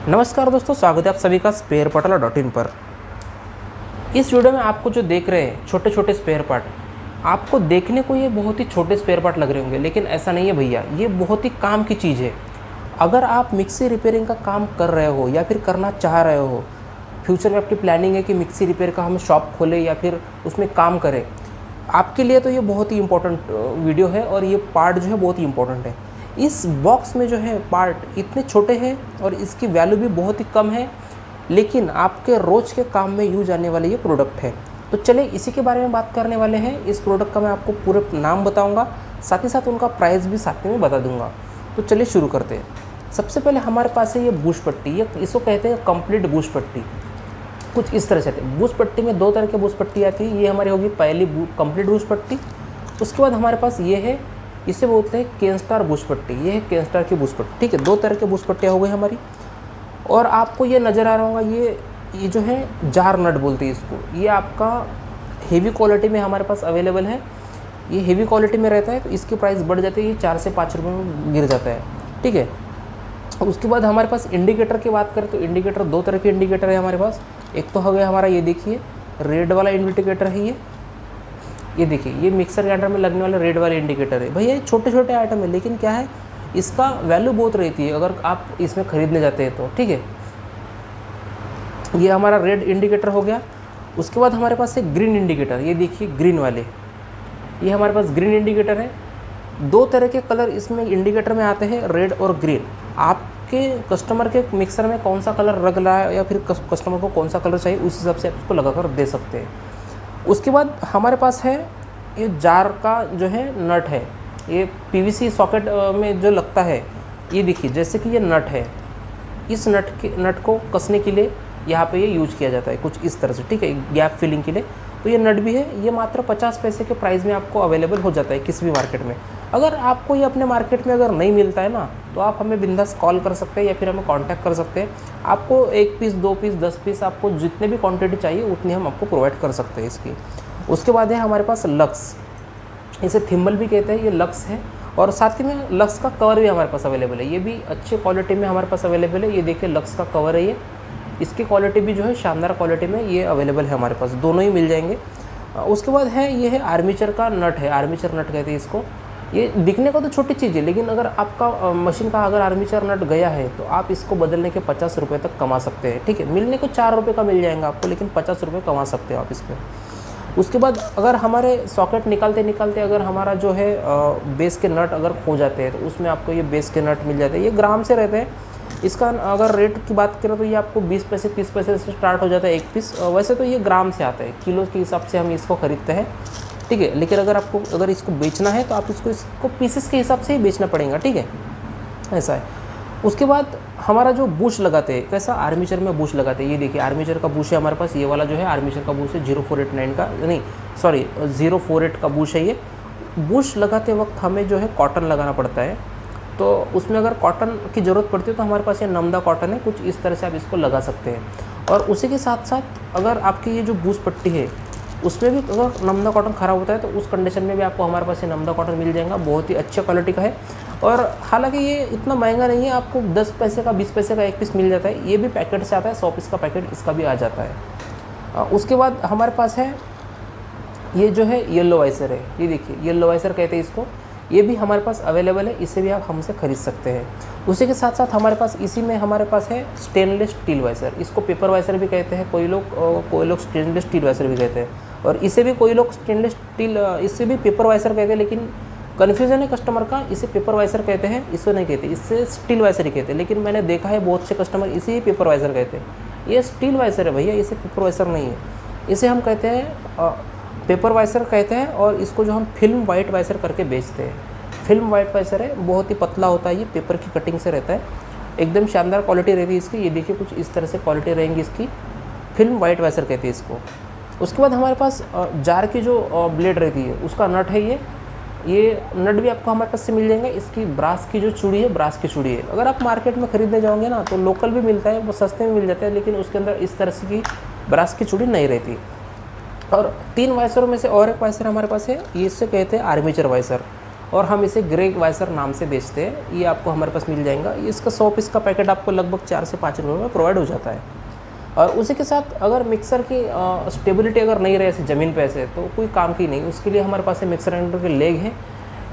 नमस्कार दोस्तों, स्वागत है आप सभी का sparepartala.in पर। इस वीडियो में आपको जो देख रहे हैं छोटे छोटे स्पेयर पार्ट, आपको देखने को ये बहुत ही छोटे स्पेयर पार्ट लग रहे होंगे, लेकिन ऐसा नहीं है भैया, ये बहुत ही काम की चीज़ है। अगर आप मिक्सी रिपेयरिंग का काम कर रहे हो या फिर करना चाह रहे हो, फ्यूचर में आपकी प्लानिंग है कि मिक्सी रिपेयर का हम शॉप खोलें या फिर उसमें काम करें, आपके लिए तो ये बहुत ही इम्पोर्टेंट वीडियो है और ये पार्ट जो है बहुत ही इम्पोर्टेंट है। इस बॉक्स में जो है पार्ट इतने छोटे हैं और इसकी वैल्यू भी बहुत ही कम है, लेकिन आपके रोज़ के काम में यूज आने वाले ये प्रोडक्ट है। तो चलिए इसी के बारे में बात करने वाले हैं। इस प्रोडक्ट का मैं आपको पूरे नाम बताऊंगा, साथ ही साथ उनका प्राइस भी साथ में बता दूंगा। तो चलिए शुरू करते हैं। सबसे पहले हमारे पास है ये बूश पट्टी, ये इसको कहते हैं कंप्लीट बूश पट्टी। कुछ इस तरह से बूश पट्टी में दो तरह की बूश पट्टी आती है। ये हमारी होगी पहली कंप्लीट बूश पट्टी। उसके बाद हमारे पास ये है, इसे बोलते हैं केनस्टार बूश पट्टी। ये है केनस्टार की बूश पट्टी, ठीक है। दो तरह के बूश पट्टियाँ हो गई हमारी। और आपको ये नज़र आ रहा होगा, ये जो है जार नट बोलते हैं इसको। ये आपका हेवी क्वालिटी में हमारे पास अवेलेबल है। ये हेवी क्वालिटी में रहता है तो इसकी प्राइस बढ़ जाती है, ये 4 से 5 रुपये में गिर जाता है, ठीक है। उसके बाद हमारे पास इंडिकेटर की बात करें तो इंडिकेटर दो तरह के इंडिकेटर है हमारे पास। एक तो हो गया हमारा, ये देखिए रेड वाला इंडिकेटर है। ये देखिए, ये मिक्सर ग्राइंडर में लगने वाला रेड वाला इंडिकेटर है। भैया ये छोटे छोटे आइटम है, लेकिन क्या है, इसका वैल्यू बहुत रहती है अगर आप इसमें ख़रीदने जाते हैं तो, ठीक है। ये हमारा रेड इंडिकेटर हो गया। उसके बाद हमारे पास है ग्रीन इंडिकेटर। ये देखिए ग्रीन वाले, ये हमारे पास ग्रीन इंडिकेटर है। दो तरह के कलर इसमें इंडिकेटर में आते हैं, रेड और ग्रीन। आपके कस्टमर के मिक्सर में कौन सा कलर लग रहा है या फिर कस्टमर को कौन सा कलर चाहिए, उस हिसाब से आप इसको लगा कर दे सकते हैं। उसके बाद हमारे पास है ये जार का जो है नट है। ये पीवीसी सॉकेट में जो लगता है, ये देखिए जैसे कि ये नट है, इस नट को कसने के लिए यहाँ पे ये यूज किया जाता है कुछ इस तरह से, ठीक है, गैप फिलिंग के लिए। तो ये नट भी है। ये मात्र 50 पैसे के प्राइस में आपको अवेलेबल हो जाता है किसी भी मार्केट में। अगर आपको ये अपने मार्केट में अगर नहीं मिलता है ना, तो आप हमें बिंदास कॉल कर सकते हैं या फिर हमें कांटेक्ट कर सकते हैं। आपको 1 पीस 2 पीस 10 पीस, आपको जितने भी क्वांटिटी चाहिए उतनी हम आपको प्रोवाइड कर सकते हैं इसकी। उसके बाद है हमारे पास लक्स, इसे थिम्बल भी कहते हैं, ये लक्स है। और साथ ही में लक्स का कवर भी हमारे पास अवेलेबल है। ये भी अच्छे क्वालिटी में हमारे पास अवेलेबल है। ये देखिए लक्स का कवर है, ये इसकी क्वालिटी भी जो है शानदार क्वालिटी में ये अवेलेबल है हमारे पास, दोनों ही मिल जाएंगे। उसके बाद है, ये है आर्मीचर का नट है, आर्मीचर नट कहते हैं इसको। ये दिखने को तो छोटी चीज़ है, लेकिन अगर आपका मशीन का अगर आर्मीचर नट गया है तो आप इसको बदलने के 50 रुपये तक कमा सकते हैं, ठीक है। मिलने को 4 रुपये का मिल जाएगा आपको, लेकिन 50 रुपये कमा सकते हो आप इस पर। उसके बाद अगर हमारे सॉकेट निकालते निकालते अगर हमारा जो है बेस के नट अगर खो जाते हैं, तो उसमें आपको ये बेस के नट मिल जाते हैं। ये ग्राम से रहते हैं। इसका अगर रेट की बात करें तो ये आपको 20 पैसे 30 पैसे से स्टार्ट हो जाता है एक पीस। वैसे तो ये ग्राम से आता है, किलो के हिसाब से हम इसको ख़रीदते हैं, ठीक है। लेकिन अगर इसको बेचना है तो आप इसको पीसेस के हिसाब से ही बेचना पड़ेगा, ठीक है, ऐसा है। उसके बाद हमारा जो बूश लगाते हैं, कैसा आर्मीचर में बूश लगाते हैं, ये देखिए आर्मीचर का बूश है हमारे पास। ये वाला जो है आर्मीचर का बूश है, 0489 का, नहीं सॉरी 048 का बूश है। ये बूश लगाते वक्त हमें जो है कॉटन लगाना पड़ता है। तो उसमें अगर कॉटन की ज़रूरत पड़ती है तो हमारे पास ये नमदा कॉटन है, कुछ इस तरह से आप इसको लगा सकते हैं। और उसी के साथ साथ अगर आपकी ये जो बूश पट्टी है उसमें भी अगर नमदा कॉटन ख़राब होता है तो उस कंडीशन में भी आपको हमारे पास ये नमदा कॉटन मिल जाएगा। बहुत ही अच्छे क्वालिटी का है और हालांकि ये इतना महंगा नहीं है, आपको 10 पैसे का 20 पैसे का एक पीस मिल जाता है। ये भी पैकेट से आता है, 100 पीस का पैकेट इसका भी आ जाता है। उसके बाद हमारे पास है ये जो है येलो वाइसर है। ये देखिए येलो वाइसर कहते हैं इसको। ये भी हमारे पास अवेलेबल है, इसे भी आप हमसे ख़रीद सकते हैं। उसी के साथ साथ हमारे पास इसी में हमारे पास है स्टेनलेस स्टील वाइसर। इसको पेपर वाइसर भी कहते हैं कोई लोग स्टेनलेस स्टील वाइसर भी कहते हैं। और इसे भी कोई लोग स्टेनलेस स्टील, इससे भी पेपर वाइसर कहते हैं, लेकिन कन्फ्यूज़न है कस्टमर का, इसे पेपर वाइसर कहते हैं, इसे नहीं कहते, इससे स्टील वाइसर ही कहते हैं। लेकिन मैंने देखा है बहुत से कस्टमर इसे ही पेपर वाइसर कहते हैं। ये स्टील वाइसर है भैया, इसे पेपर वाइसर नहीं है, इसे हम कहते हैं पेपर वाइसर कहते हैं। और इसको जो हम फिल्म वाइट वाइसर करके बेचते हैं, फिल्म वाइट वाइसर है, बहुत ही पतला होता है, ये पेपर की कटिंग से रहता है, एकदम शानदार क्वालिटी रहती है इसकी। ये देखिए कुछ इस तरह से क्वालिटी रहेंगी इसकी, फिल्म वाइट वाइसर कहते हैं इसको। उसके बाद हमारे पास जार की जो ब्लेड रहती है उसका नट है। ये नट भी आपको हमारे पास से मिल जाएंगे। इसकी ब्रास की जो चूड़ी है, ब्रास की चूड़ी है। अगर आप मार्केट में ख़रीदने जाओगे ना तो लोकल भी मिलता है, वो सस्ते में मिल जाता है, लेकिन उसके अंदर इस तरह से की ब्रास की चूड़ी नहीं रहती। और 3 वाइसरों में से और एक वाइसर हमारे पास है, ये इससे कहते हैं आर्मीचर वाइसर। और हम इसे ग्रे वाइसर नाम से बेचते हैं। ये आपको हमारे पास मिल जाएगा। इसका 100 पीस का पैकेट आपको लगभग 4 से 5 रुपये में प्रोवाइड हो जाता है। और उसी के साथ अगर मिक्सर की स्टेबिलिटी अगर नहीं रहे ऐसे ज़मीन पे ऐसे, तो कोई काम की नहीं। उसके लिए हमारे पास मिक्सर ग्राइंडर के लेग हैं।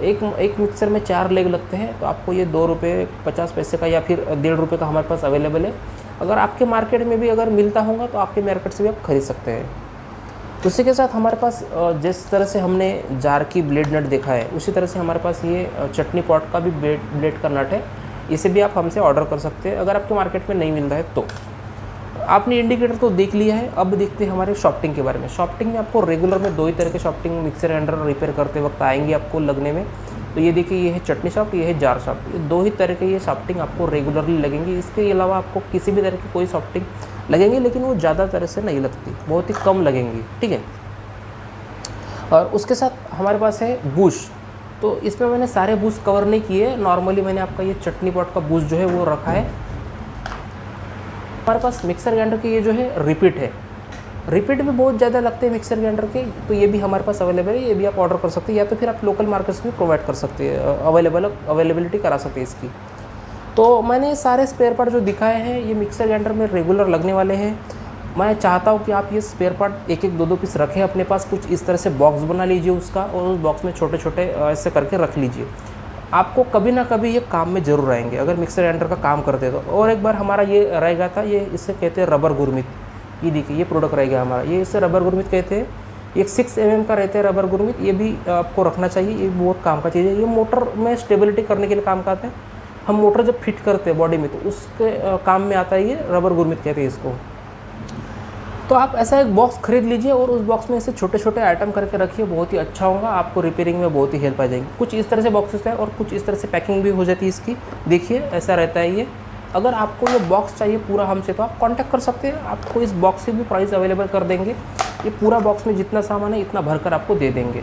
एक मिक्सर में 4 लेग लगते हैं, तो आपको ये 2 रुपये 50 पैसे का या फिर 1.5 रुपये का हमारे पास अवेलेबल है। अगर आपके मार्केट में भी अगर मिलता होगा तो आपके मार्केट से भी आप खरीद सकते हैं। उसी के साथ हमारे पास जिस तरह से हमने जार की ब्लेड नट देखा है, उसी तरह से हमारे पास ये चटनी पॉट का भी ब्लेड का नट है। इसे भी आप हमसे ऑर्डर कर सकते हैं अगर आपके मार्केट में नहीं मिल रहा है तो। आपने इंडिकेटर तो देख लिया है, अब देखते हैं हमारे शॉफ्टिंग के बारे में। शॉफ्टिंग में आपको रेगुलर में 2 ही तरह के शॉफ्टिंग मिक्सर ग्राइंडर रिपेयर करते वक्त आएंगे आपको लगने में। तो ये देखिए, ये है चटनी शॉफ्ट, ये है जार शॉफ्ट। ये 2 ही तरह के ये शॉफ्टिंग आपको रेगुलरली लगेंगे। इसके अलावा आपको किसी भी तरह की कोई शॉफ्टिंग लगेंगे, लेकिन वो ज़्यादा तरह से नहीं लगती, बहुत ही कम लगेंगी, ठीक है। और उसके साथ हमारे पास है बूश। तो इसमें मैंने सारे बूश कवर नहीं किए, नॉर्मली मैंने आपका ये चटनी पॉट का बूश जो है वो रखा है। हमारे पास मिक्सर ग्राइंडर के ये जो है रिपीट है। रिपीट भी बहुत ज़्यादा लगते हैं मिक्सर ग्राइंडर के, तो ये भी हमारे पास अवेलेबल है। ये भी आप ऑर्डर कर सकते हैं, या तो फिर आप लोकल मार्केट से भी प्रोवाइड कर सकते हैं, अवेलेबिलिटी करा सकते हैं इसकी। तो मैंने सारे स्पेयर पार्ट जो दिखाए हैं ये मिक्सर ग्राइंडर में रेगुलर लगने वाले हैं। मैं चाहता हूँ कि आप ये स्पेयर पार्ट 1-1, 2-2 पीस रखें अपने पास। कुछ इस तरह से बॉक्स बना लीजिए उसका, और उस बॉक्स में छोटे छोटे ऐसे करके रख लीजिए। आपको कभी ना कभी ये काम में ज़रूर आएंगे अगर मिक्सर ग्राइंडर का काम करते तो। और एक बार हमारा ये रह गया था, ये इसे कहते हैं रबर गुरमित। ये देखिए, ये प्रोडक्ट रह गया हमारा, ये इसे रबर गुरमित कहते हैं। एक 6 mm का रहता है रबर गुरमित, ये भी आपको रखना चाहिए। ये बहुत काम का चीज़ है। ये मोटर में स्टेबिलिटी करने के लिए काम का आता है। हम मोटर जब फिट करते हैं बॉडी में, तो उसके काम में आता है ये रबर गुरमित कहते हैं इसको। तो आप ऐसा एक बॉक्स खरीद लीजिए और उस बॉक्स में ऐसे छोटे छोटे आइटम करके रखिए, बहुत ही अच्छा होगा। आपको रिपेयरिंग में बहुत ही हेल्प आ जाएगी। कुछ इस तरह से बॉक्सेस है और कुछ इस तरह से पैकिंग भी हो जाती है इसकी। देखिए, ऐसा रहता है ये। अगर आपको ये बॉक्स चाहिए पूरा हमसे, तो आप कांटेक्ट कर सकते हैं। आपको इस बॉक्स से भी प्राइस अवेलेबल कर देंगे। ये पूरा बॉक्स में जितना सामान है इतना भरकर आपको दे देंगे।